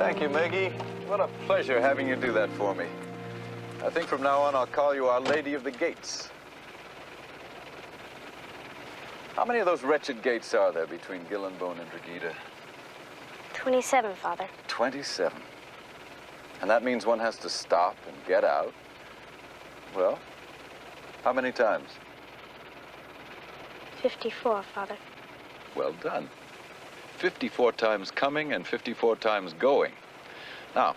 Thank you, Meggie. What a pleasure having you do that for me. I think from now on I'll call you Our Lady of the Gates. How many of those wretched gates are there between Gillenbone and Regida? 27, Father. 27. And that means one has to stop and get out. Well, how many times? 54, Father. Well done. 54 times coming and 54 times going. Now,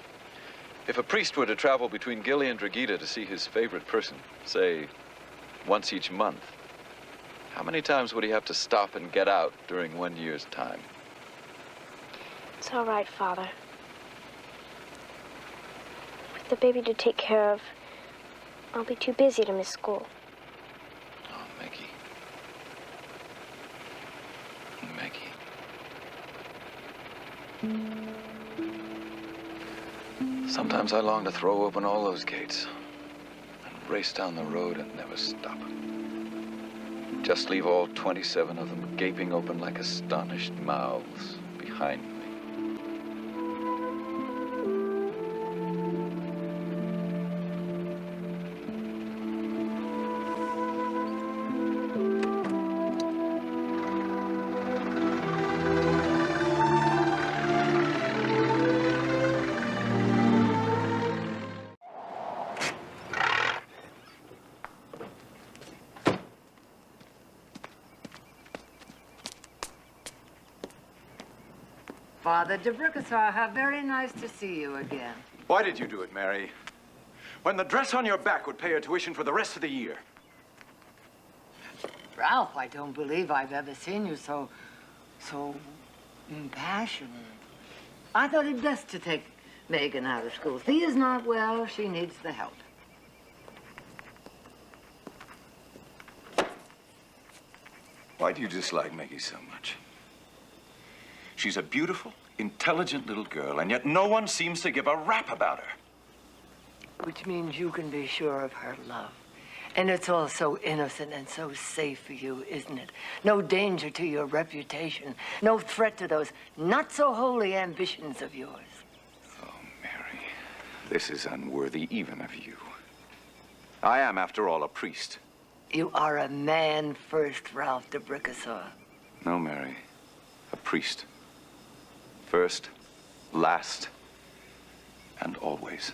if a priest were to travel between Gilly and Regida to see his favorite person, say, once each month, how many times would he have to stop and get out during 1 year's time? It's all right, Father. With the baby to take care of, I'll be too busy to miss school. Oh, Meggie. Meggie. Sometimes I long to throw open all those gates and race down the road and never stop. Just leave all 27 of them gaping open like astonished mouths behind me. Father de Bricassar, how very nice to see you again. Why did you do it, Mary? When the dress on your back would pay your tuition for the rest of the year. Ralph, I don't believe I've ever seen you so impassioned. I thought it best to take Megan out of school. Thea's not well, she needs the help. Why do you dislike Meggie so much? She's a beautiful, intelligent little girl, and yet no one seems to give a rap about her. Which means you can be sure of her love. And it's all so innocent and so safe for you, isn't it? No danger to your reputation, no threat to those not-so-holy ambitions of yours. Oh, Mary, this is unworthy even of you. I am, after all, a priest. You are a man first, Ralph de Bricassar. No, Mary, a priest. First, last, and always.